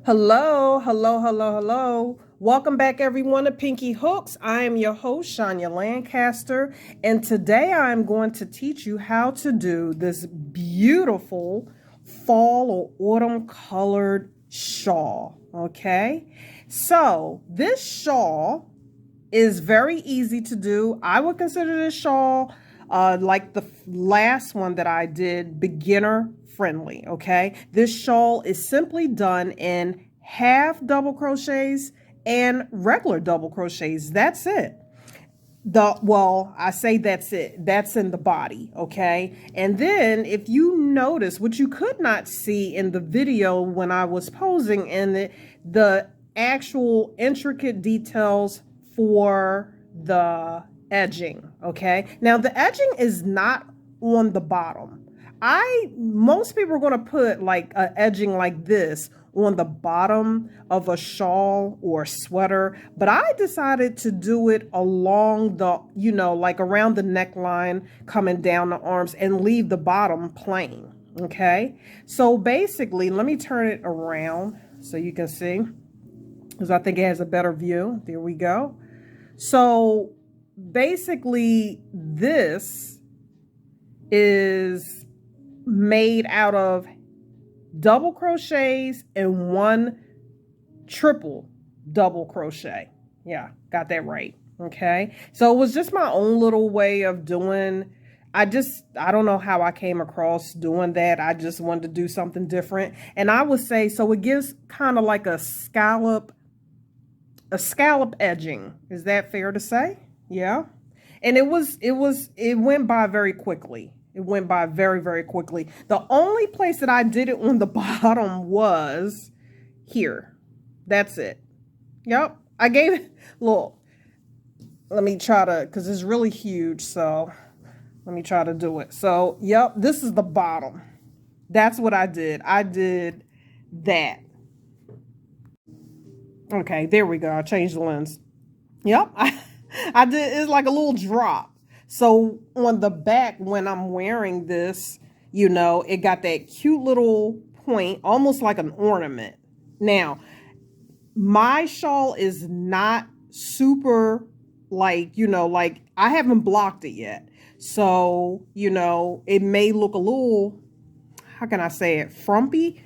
Hello, hello, hello, hello. Welcome back, everyone, to Pinky Hooks. I am your host, Shania Lancaster, and today I'm going to teach you how to do this beautiful fall or autumn colored shawl. Okay, so this shawl is very easy to do. I would consider this shawl like the last one that I did, beginner friendly. Okay, this shawl is simply done in half double crochets and regular double crochets. That's it. I say that's it. That's in the body, okay? And then if you notice, what you could not see in the video when I was posing, in the actual intricate details for the edging, okay? Now the edging is not on the bottom. Most people are going to put like a edging like this on the bottom of a shawl or sweater, but I decided to do it along the, like around the neckline, coming down the arms, and leave the bottom plain. Okay, so basically, let me turn it around so you can see, because I think it has a better view. There we go. So basically, this is made out of double crochets and one triple double crochet. Yeah, got that right. Okay, so it was just my own little way of doing. I don't know how I came across doing that. I just wanted to do something different, and I would say, so it gives kind of like a scallop edging. Is that fair to say? Yeah. And it went by very quickly. It went by very, very quickly. The only place that I did it on the bottom was here. That's it. Yep. I gave it, look, let me try to, because it's really huge. So let me try to do it. So, yep, this is the bottom. That's what I did. I did that. Okay, there we go. I changed the lens. Yep. I did, it's like a little drop. So on the back, when I'm wearing this, it got that cute little point, almost like an ornament. Now, my shawl is not super like I haven't blocked it yet. So, it may look a little, how can I say it, frumpy,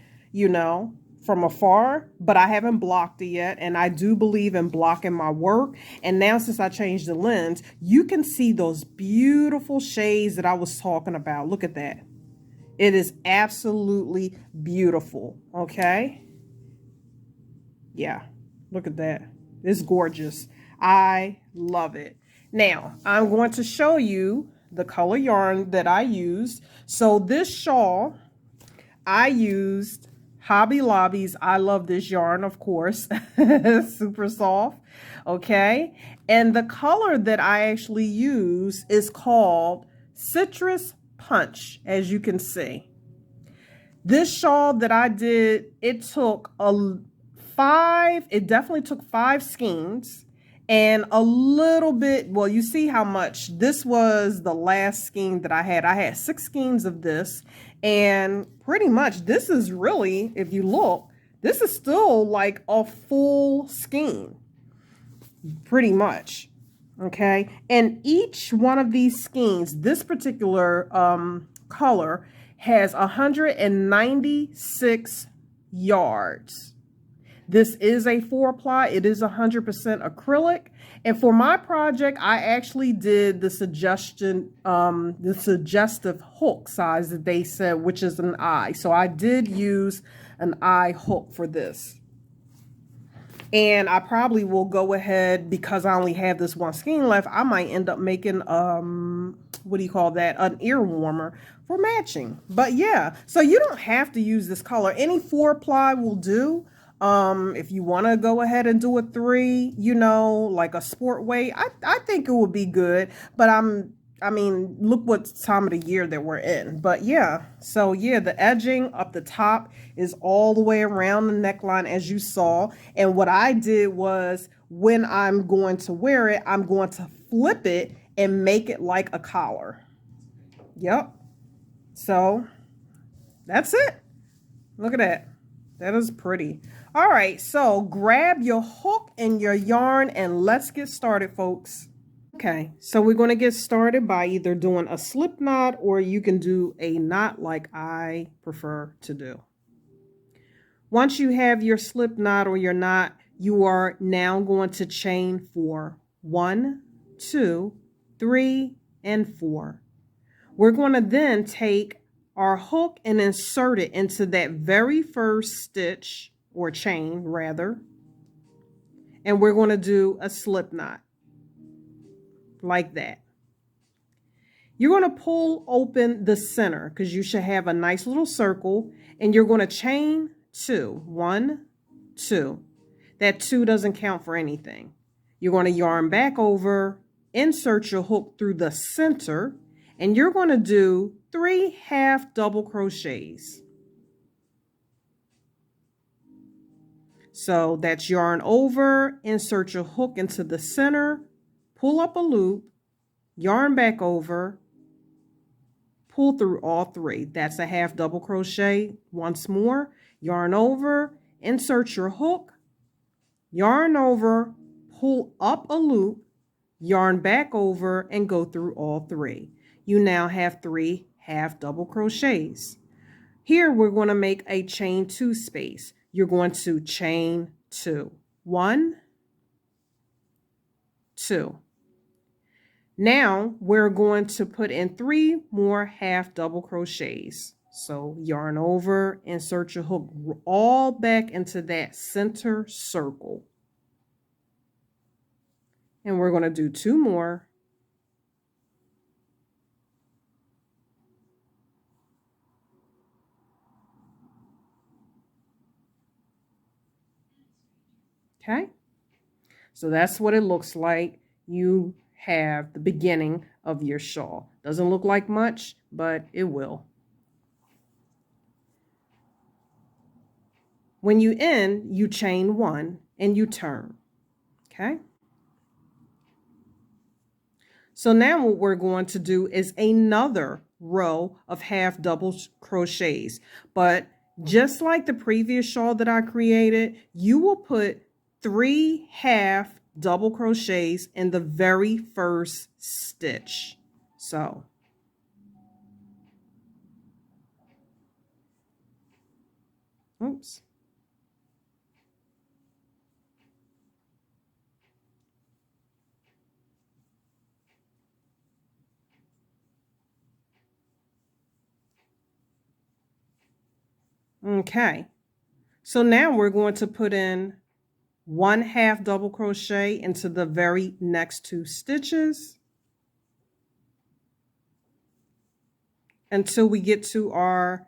from afar, but I haven't blocked it yet, and I do believe in blocking my work. And now, since I changed the lens, you can see those beautiful shades that I was talking about. Look at that. It is absolutely beautiful. Okay, yeah, look at that. It's gorgeous. I love it. Now I'm going to show you the color yarn that I used. So this shawl, I used Hobby Lobby's I Love This Yarn, of course. Super soft. Okay. And the color that I actually use is called Citrus Punch, as you can see. This shawl that I did, it definitely took 5 skeins. And a little bit, well, you see how much. This was the last skein that I had. I had 6 skeins of this. And pretty much this is really, if you look, this is still like a full skein. Pretty much. Okay. And each one of these skeins, this particular color, has 196 yards. This is a 4-ply. It is 100% acrylic. And for my project, I actually did the suggestive hook size that they said, which is an I. So I did use an I hook for this. And I probably will go ahead, because I only have this one skein left, I might end up making, what do you call that? An ear warmer for matching. But yeah, so you don't have to use this color. Any 4-ply will do. If you want to go ahead and do a 3, like a sport weight, I think it would be good. But look what time of the year that we're in. But yeah, so yeah, the edging up the top is all the way around the neckline, as you saw. And what I did was, when I'm going to wear it, I'm going to flip it and make it like a collar. Yep. So that's it. Look at that. That is pretty. All right, so grab your hook and your yarn and let's get started, folks. Okay, so we're going to get started by either doing a slip knot or you can do a knot like I prefer to do. Once you have your slip knot or your knot, you are now going to chain for 1, 2, 3, and 4. We're going to then take our hook and insert it into that very first stitch, or chain rather, and we're going to do a slip knot like that. You're going to pull open the center because you should have a nice little circle, and you're going to chain 2. 1, 2. That 2 doesn't count for anything. You're going to yarn back over, insert your hook through the center, and you're going to do 3 half double crochets. So that's yarn over, insert your hook into the center, pull up a loop, yarn back over, pull through all 3. That's a half double crochet. Once more, yarn over, insert your hook, yarn over, pull up a loop, yarn back over, and go through all 3. You now have 3 half double crochets. Here we're going to make a chain 2 space. You're going to chain 2. 1, 2. Now we're going to put in 3 more half double crochets. So yarn over, insert your hook all back into that center circle. And we're going to do 2 more. Okay, so that's what it looks like. You have the beginning of your shawl. Doesn't look like much, but it will. When you end, you chain 1 and you turn. Okay. So now what we're going to do is another row of half double crochets. But just like the previous shawl that I created, you will put 3 half double crochets in the very first stitch. So oops. Okay, so now we're going to put in 1 half double crochet into the very next 2 stitches until we get to our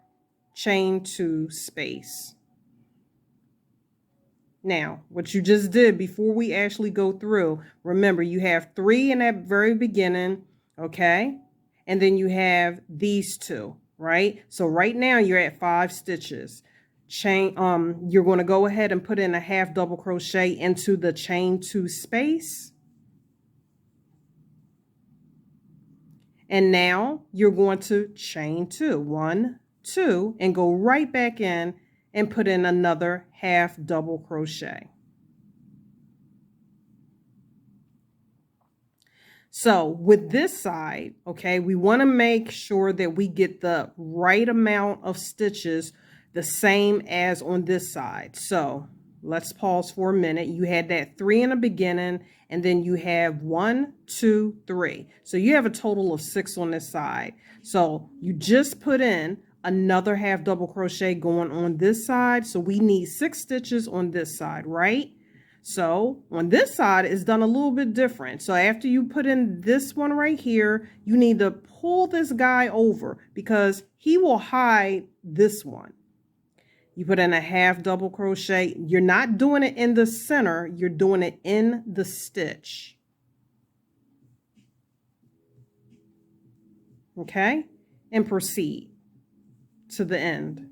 chain 2 space. Now, what you just did before we actually go through, remember you have 3 in that very beginning, okay? And then you have these 2, right? So right now you're at 5 stitches. Chain, you're going to go ahead and put in a half double crochet into the chain 2 space. And now you're going to chain 2, 1, 2, and go right back in and put in another half double crochet. So with this side, okay, we want to make sure that we get the right amount of stitches the same as on this side. So let's pause for a minute. You had that 3 in the beginning, and then you have 1, 2, 3. So you have a total of 6 on this side. So you just put in another half double crochet going on this side. So we need 6 stitches on this side, right? So on this side, it's done a little bit different. So after you put in this one right here, you need to pull this guy over because he will hide this one. You put in a half double crochet. You're not doing it in the center. You're doing it in the stitch. Okay? And proceed to the end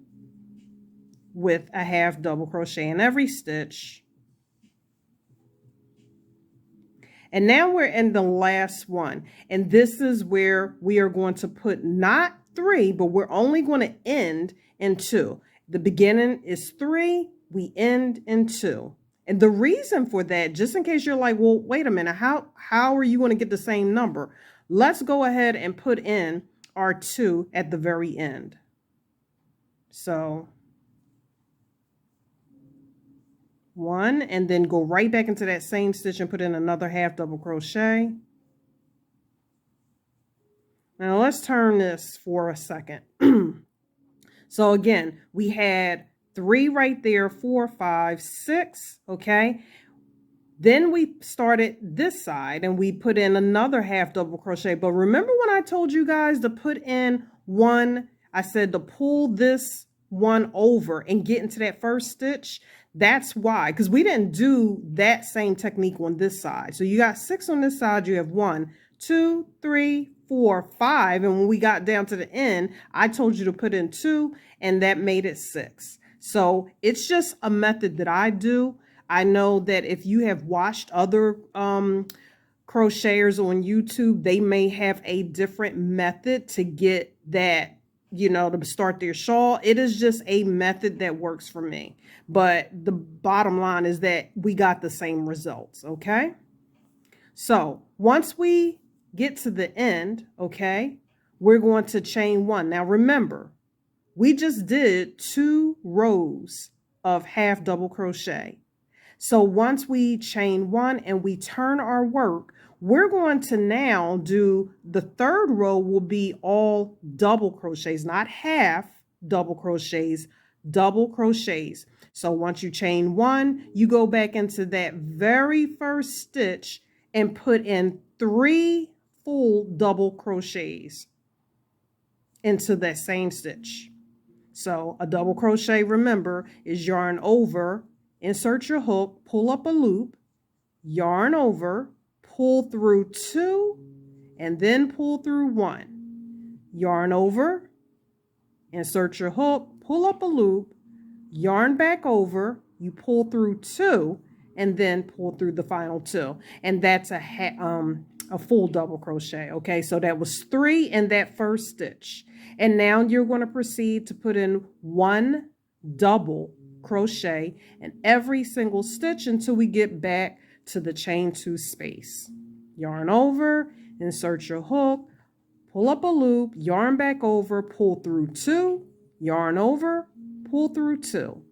with a half double crochet in every stitch. And now we're in the last one. And this is where we are going to put not 3, but we're only going to end in 2. The beginning is 3, we end in 2. And the reason for that, just in case you're like, well, wait a minute, how are you going to get the same number? Let's go ahead and put in our 2 at the very end. So 1, and then go right back into that same stitch and put in another half double crochet. Now let's turn this for a second. So again, we had 3 right there, 4, 5, 6, okay? Then we started this side and we put in another half double crochet. But remember when I told you guys to put in 1, I said to pull this one over and get into that first stitch? That's why, because we didn't do that same technique on this side. So you got 6 on this side, you have 1, 2, 3, 4, 5. And when we got down to the end, I told you to put in 2 and that made it 6. So it's just a method that I do. I know that if you have watched other crocheters on YouTube, they may have a different method to get that, you know, to start their shawl. It is just a method that works for me. But the bottom line is that we got the same results, okay? So once we get to the end, okay, we're going to chain 1. Now remember, we just did 2 rows of half double crochet. So once we chain 1 and we turn our work, we're going to now do the 3rd row will be all double crochets, not half double crochets, double crochets. So once you chain 1, you go back into that very first stitch and put in 3 full double crochets into that same stitch. So a double crochet, remember, is yarn over, insert your hook, pull up a loop, yarn over, pull through 2, and then pull through 1. Yarn over, insert your hook, pull up a loop, yarn back over, you pull through 2, and then pull through the final 2. And that's a full double crochet. Okay, so that was 3 in that first stitch. And now you're going to proceed to put in 1 double crochet in every single stitch until we get back to the chain 2 space. Yarn over, insert your hook, pull up a loop, yarn back over, pull through 2, yarn over, pull through 2.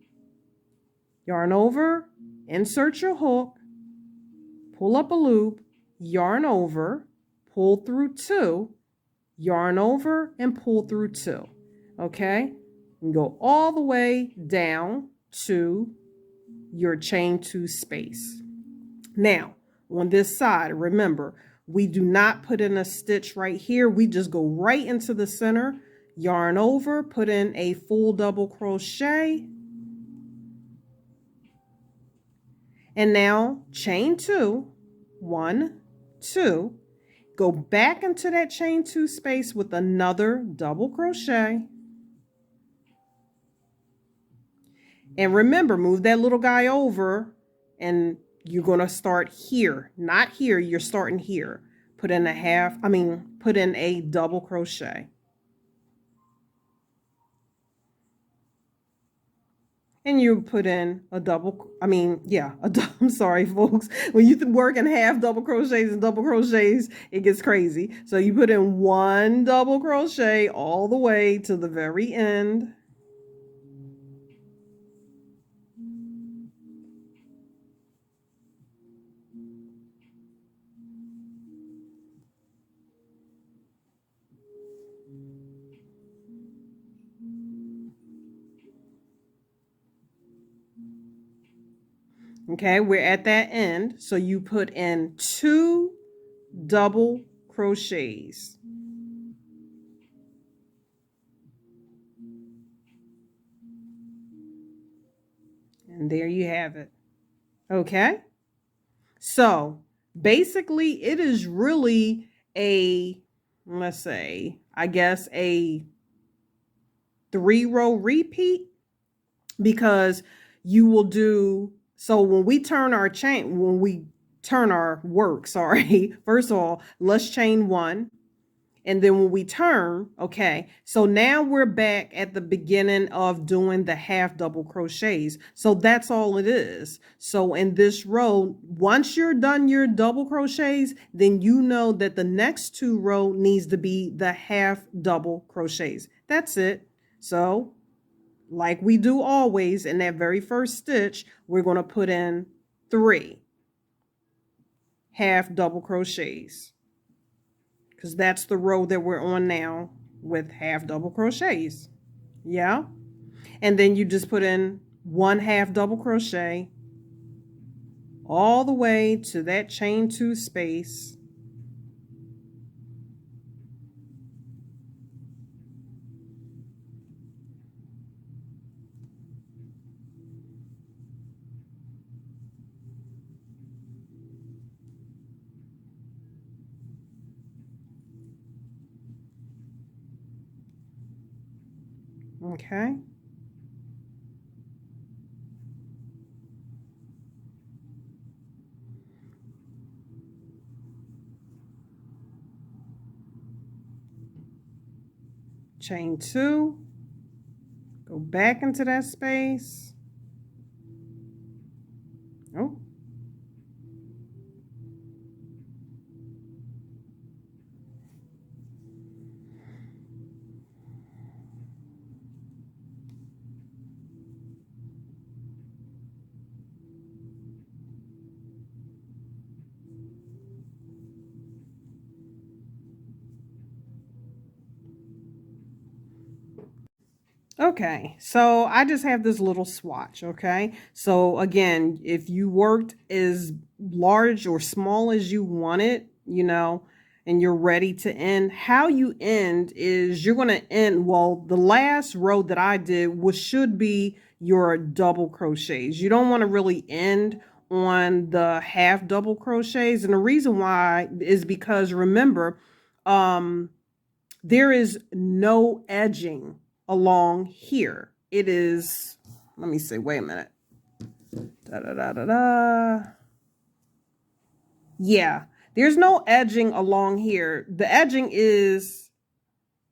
Yarn over, insert your hook, pull up a loop, yarn over, pull through 2, yarn over, and pull through 2. Okay? And go all the way down to your chain 2 space. Now, on this side, remember, we do not put in a stitch right here. We just go right into the center, yarn over, put in a full double crochet, and now chain 2, 1, 2, go back into that chain 2 space with another double crochet. And remember, move that little guy over and you're going to start here, not here. You're starting here. Put in a double crochet. And you put in a double, I'm sorry, folks. When you work in half double crochets and double crochets, it gets crazy. So you put in 1 double crochet all the way to the very end. Okay, we're at that end. So you put in 2 double crochets. And there you have it. Okay. So basically it is really a, let's say, I guess a 3-row repeat, because you will do, so when we turn our chain, when we turn our work, sorry, first of all, let's chain 1. And then when we turn, okay, so now we're back at the beginning of doing the half double crochets. So that's all it is. So in this row, once you're done your double crochets, then you know that the next 2 row needs to be the half double crochets. That's it. So like we do always, in that very first stitch, we're going to put in 3 half double crochets, because that's the row that we're on now with half double crochets. Yeah. And then you just put in 1 half double crochet all the way to that chain 2 space. Okay. Chain 2, go back into that space. Oh. Okay, so I just have this little swatch, okay? So again, if you worked as large or small as you want it, you know, and you're ready to end, how you end is you're going to end, well, the last row that I did should be your double crochets. You don't want to really end on the half double crochets. And the reason why is because remember, there is no edging along here. It is, let me see, wait a minute. Yeah, there's no edging along here. The edging is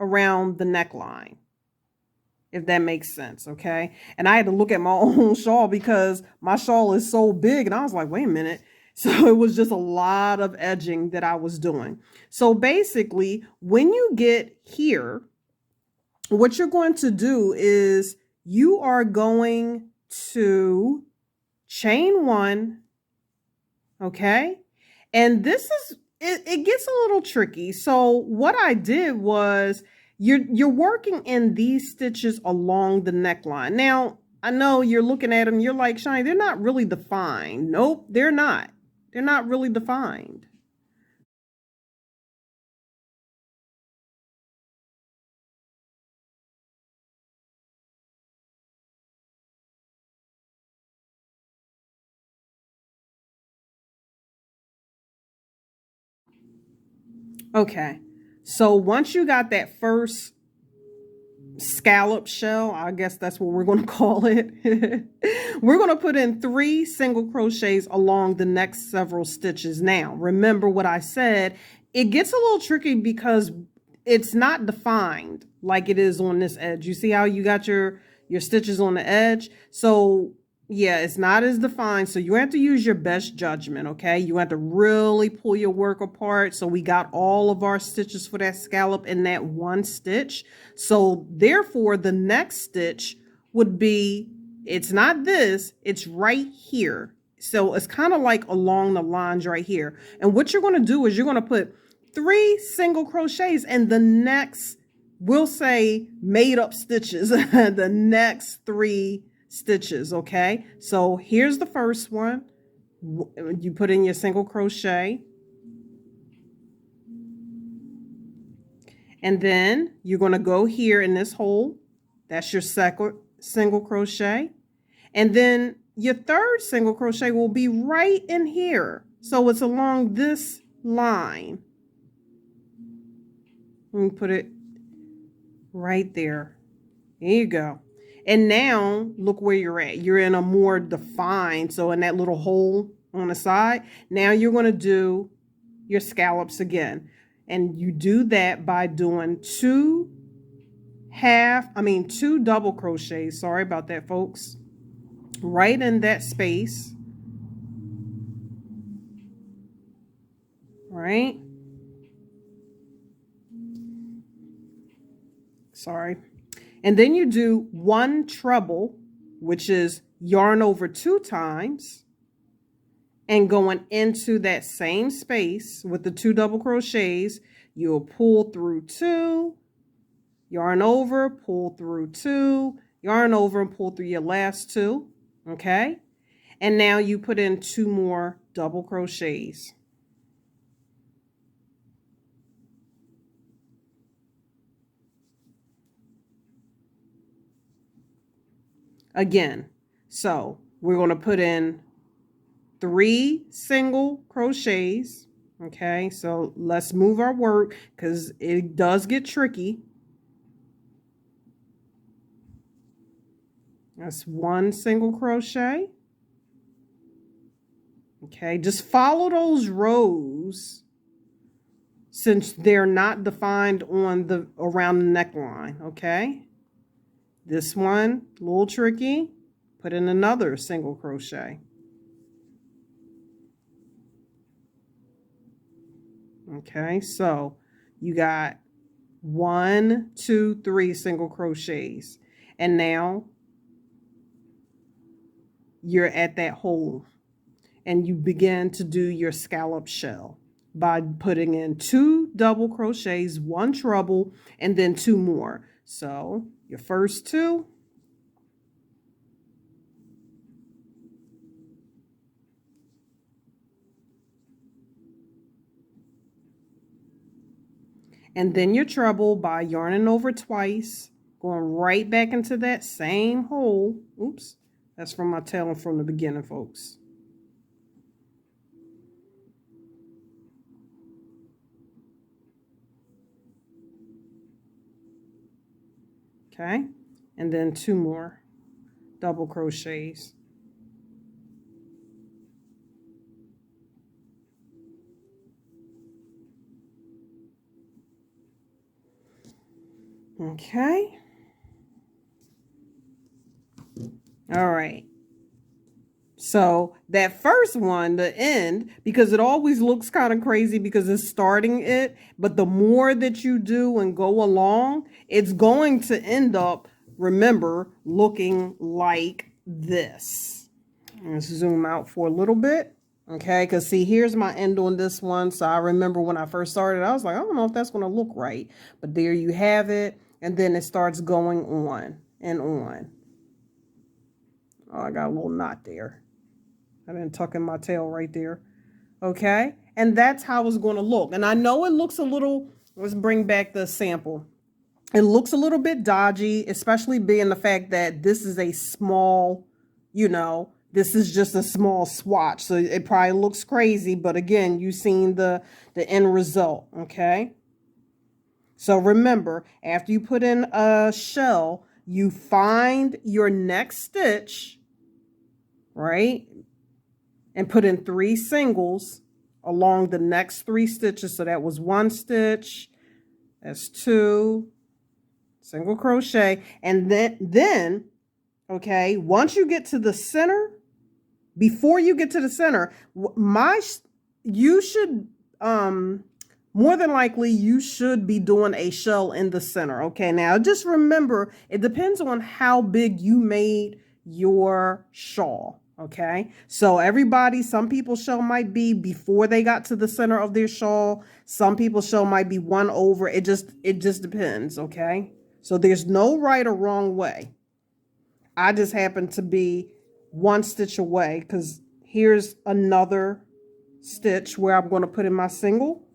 around the neckline, if that makes sense, okay? And I had to look at my own shawl because my shawl is so big, and I was like, wait a minute. So it was just a lot of edging that I was doing. So basically, when you get here, what you're going to do is you are going to chain 1, okay? And this is, it gets a little tricky. So what I did was you're working in these stitches along the neckline. Now, I know you're looking at them, you're like, Shani, they're not really defined. Nope, they're not. They're not really defined. Okay, so once you got that first scallop shell, I guess that's what we're going to call it, we're going to put in 3 single crochets along the next several stitches. Now, remember what I said, it gets a little tricky because it's not defined like it is on this edge. You see how you got your stitches on the edge? So yeah, it's not as defined. So you have to use your best judgment, okay? You have to really pull your work apart. So we got all of our stitches for that scallop in that one stitch. So therefore, the next stitch would be, it's not this, it's right here. So it's kind of like along the lines right here. And what you're going to do is you're going to put 3 single crochets and the next, we'll say made up stitches, the next 3 stitches, okay? So here's the first one. You put in your single crochet. And then you're going to go here in this hole. That's your second single crochet. And then your third single crochet will be right in here. So it's along this line. Let me put it right there. There you go. And now look where you're at. You're in a more defined, so in that little hole on the side. Now you're going to do your scallops again. And you do that by doing two double crochets. Sorry about that, folks. Right in that space. Right? Sorry. And then you do one treble, which is yarn over 2 times, and going into that same space with the 2 double crochets, you'll pull through 2, yarn over, pull through 2, yarn over, and pull through your last 2. Okay? And now you put in 2 more double crochets. Again, so we're going to put in 3 single crochets. Okay, so let's move our work because it does get tricky. That's 1 single crochet. Okay, just follow those rows since they're not defined on around the neckline. Okay, this one a little tricky. Put in another single crochet. Okay, so you got 1, 2, 3 single crochets, and now you're at that hole, and you begin to do your scallop shell by putting in 2 double crochets, 1 treble, and then 2 more. So your first 2, and then your treble by yarning over twice, going right back into that same hole. Oops, that's from my telling from the beginning, folks. Okay, and then 2 more double crochets. Okay. All right. So that first one, the end, because it always looks kind of crazy because it's starting it, but the more that you do and go along, it's going to end up, remember, looking like this. Let's zoom out for a little bit. Okay, because see, here's my end on this one. So I remember when I first started, I was like, I don't know if that's going to look right. But there you have it. And then it starts going on and on. Oh, I got a little knot there. I didn't tuck in my tail right there. Okay, and that's how it's going to look. And I know it looks a little, let's bring back the sample. It looks a little bit dodgy, especially being the fact that this is a small, this is just a small swatch. So it probably looks crazy, but again, you've seen the end result, okay? So remember, after you put in a shell, you find your next stitch, right? And put in 3 singles along the next 3 stitches. So that was 1 stitch, that's 2, single crochet. And then, okay, once you get to the center, before you get to the center, you should, more than likely, you should be doing a shell in the center. Okay, now just remember, it depends on how big you made your shawl. Okay, so some people's shell might be before they got to the center of their shawl. Some people's shell might be 1 over. It just depends. Okay, so there's no right or wrong way. I just happen to be 1 stitch away because here's another stitch where I'm going to put in my single.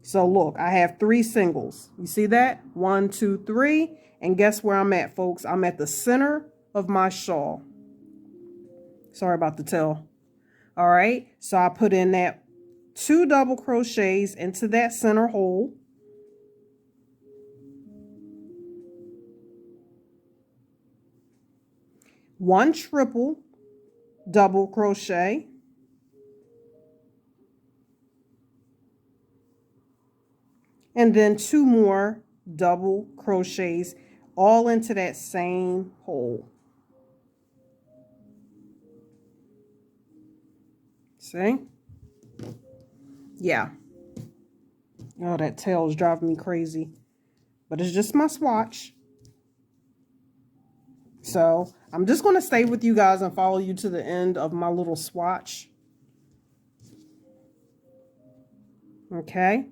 So look, I have 3 singles. You see that? 1, 2, 3. And guess where I'm at, folks? I'm at the center of my shawl. Sorry about the tail. All right, so I put in that 2 double crochets into that center hole. One triple double crochet. and then 2 more double crochets all into that same hole. See? Yeah. Oh, that tail is driving me crazy. But it's just my swatch. So I'm just going to stay with you guys and follow you to the end of my little swatch. Okay?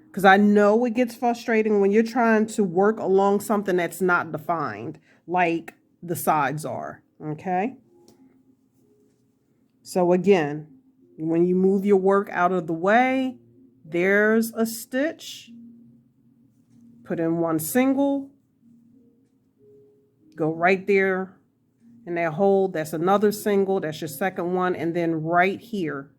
Because I know it gets frustrating when you're trying to work along something that's not defined, like the sides are. Okay? So again, when you move your work out of the way, there's a stitch. Put in 1 single. Go right there in that hole. That's another single. That's your second one. And then right here,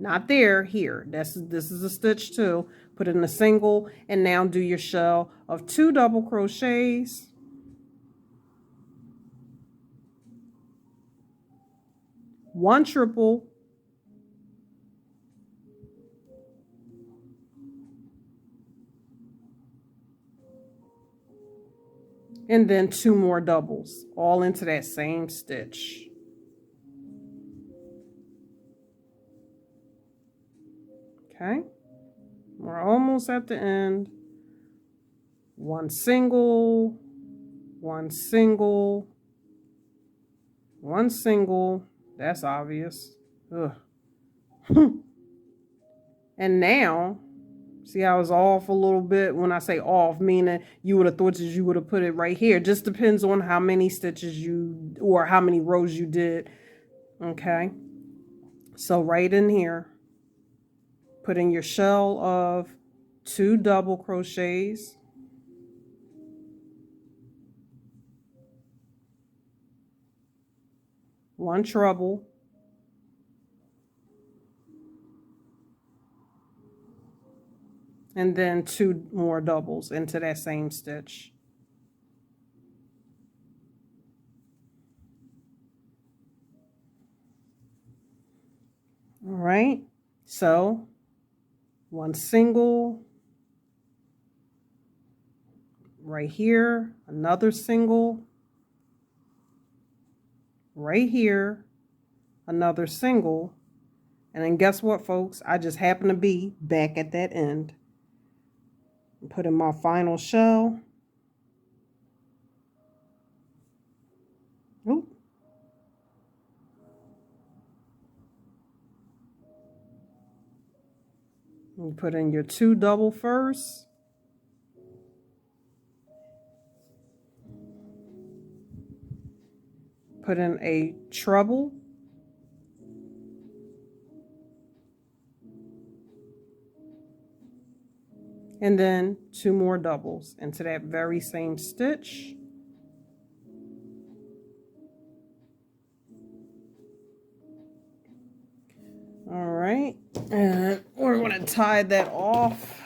not there, here. This is a stitch too. Put in a single and now do your shell of 2 double crochets. One triple. And then 2 more doubles, all into that same stitch. Okay, we're almost at the end. 1 single, 1 single, 1 single. That's obvious. Ugh. And now, see how it's off a little bit? When I say off, meaning you would have thought that you would have put it right here. Just depends on how many stitches you, or how many rows you did. Okay. So right in here, put in your shell of 2 double crochets. One treble. And then 2 more doubles into that same stitch. All right, so 1 single right here, another single right here, another single, and then guess what, folks? I just happen to be back at that end. Put in my final shell. Oop. You put in your 2 double first. Put in a treble. And then 2 more doubles into that very same stitch. All right, and we're going to tie that off.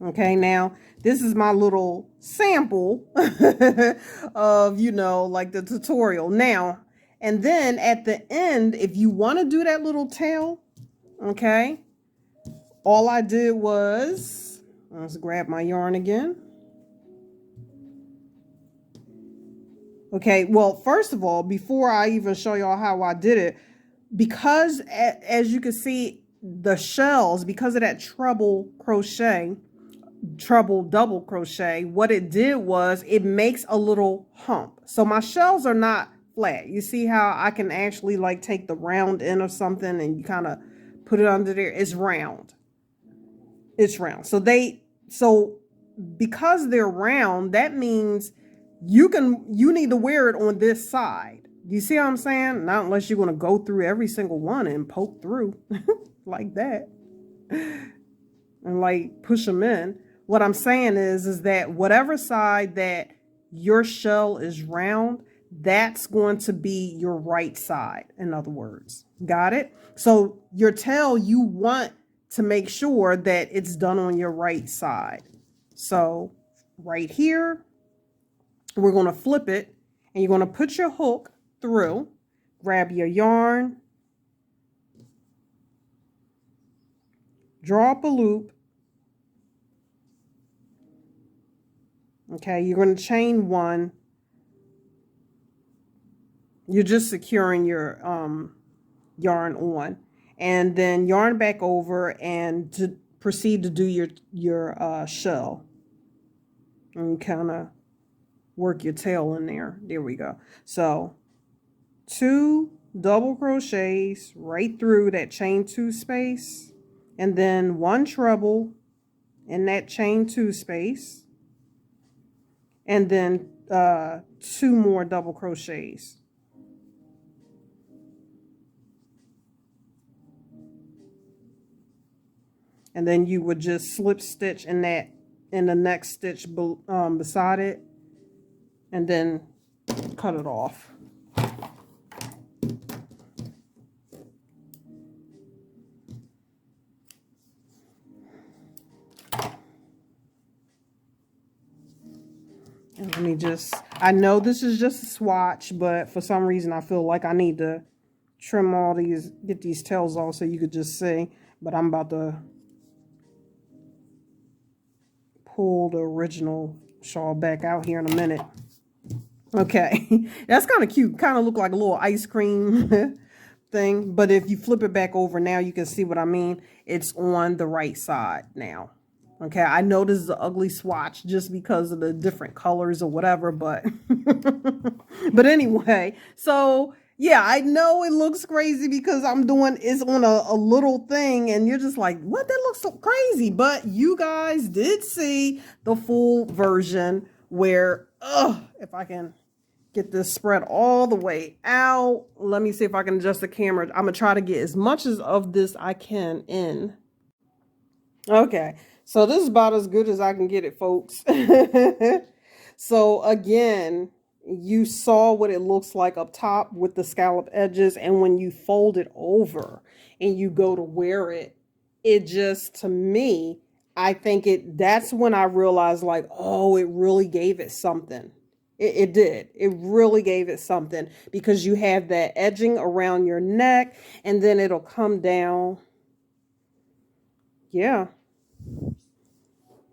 Okay, now this is my little sample of, you know, like the tutorial. Now, and then at the end, if you want to do that little tail, okay, all I did was, let's grab my yarn again. Okay, well, first of all, before I even show y'all how I did it, because as you can see, the shells, because of that treble double crochet, what it did was it makes a little hump. So my shells are not flat. You see how I can actually like take the round end of something and you kind of put it under there. It's round. It's round. So because they're round, that means you need to wear it on this side. You see what I'm saying? Not unless you're going to go through every single one and poke through like that and like push them in. What I'm saying is that whatever side that your shell is round, that's going to be your right side, in other words. Got it? So your tail, you want to make sure that it's done on your right side. So right here. We're going to flip it, and you're going to put your hook through, grab your yarn, draw up a loop. Okay, you're going to chain one. You're just securing your yarn on, and then yarn back over and to proceed to do your shell, and kind of work your tail in there. There we go. So 2 double crochets right through that chain 2 space, and then 1 treble in that chain 2 space, and then 2 more double crochets. And then you would just slip stitch in the next stitch beside it, and then cut it off. And let me just, I know this is just a swatch, but for some reason I feel like I need to trim all these, get these tails off so you could just see. But I'm about to pull the original shawl back out here in a minute. Okay, that's kind of cute. Kind of look like a little ice cream thing. But if you flip it back over now, you can see what I mean. It's on the right side now. Okay, I know this is an ugly swatch just because of the different colors or whatever, but but anyway, so yeah, I know it looks crazy because I'm doing it's on a little thing, and you're just like, what? That looks so crazy. But you guys did see the full version where, if I can get this spread all the way out. Let me see if I can adjust the camera. I'm gonna try to get as much of this I can in. Okay. So this is about as good as I can get it, folks. So again, you saw what it looks like up top with the scallop edges. And when you fold it over and you go to wear it, it just, to me, I think that's when I realized, like, oh, it really gave it something. It did. It really gave it something, because you have that edging around your neck, and then it'll come down. Yeah.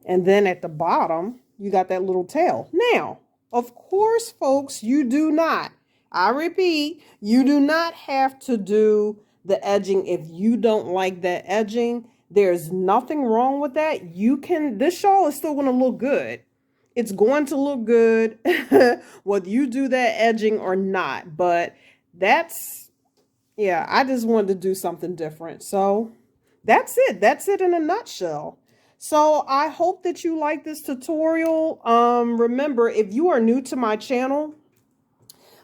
And then at the bottom, you got that little tail. Now, of course, folks, you do not, I repeat, you do not have to do the edging if you don't like that edging. There's nothing wrong with that. You can, this shawl is still going to look good. It's going to look good whether you do that edging or not. But that's, yeah, I just wanted to do something different. So that's it. That's it in a nutshell. So I hope that you like this tutorial. Remember, if you are new to my channel,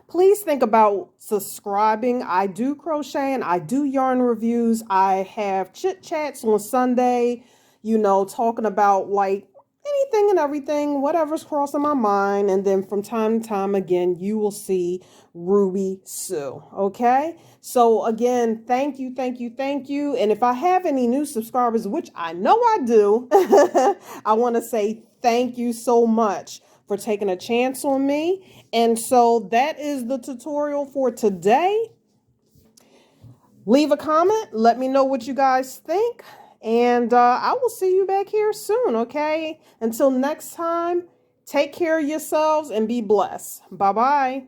please think about subscribing. I do crochet and I do yarn reviews. I have chit chats on Sunday, you know, talking about like anything and everything, whatever's crossing my mind. And then from time to time, again, you will see Ruby Sue. Okay. So again, thank you, thank you, thank you. And if I have any new subscribers, which I know I do, I want to say thank you so much for taking a chance on me. And so that is the tutorial for today. Leave a comment. Let me know what you guys think. And I will see you back here soon, okay? Until next time, take care of yourselves and be blessed. Bye-bye.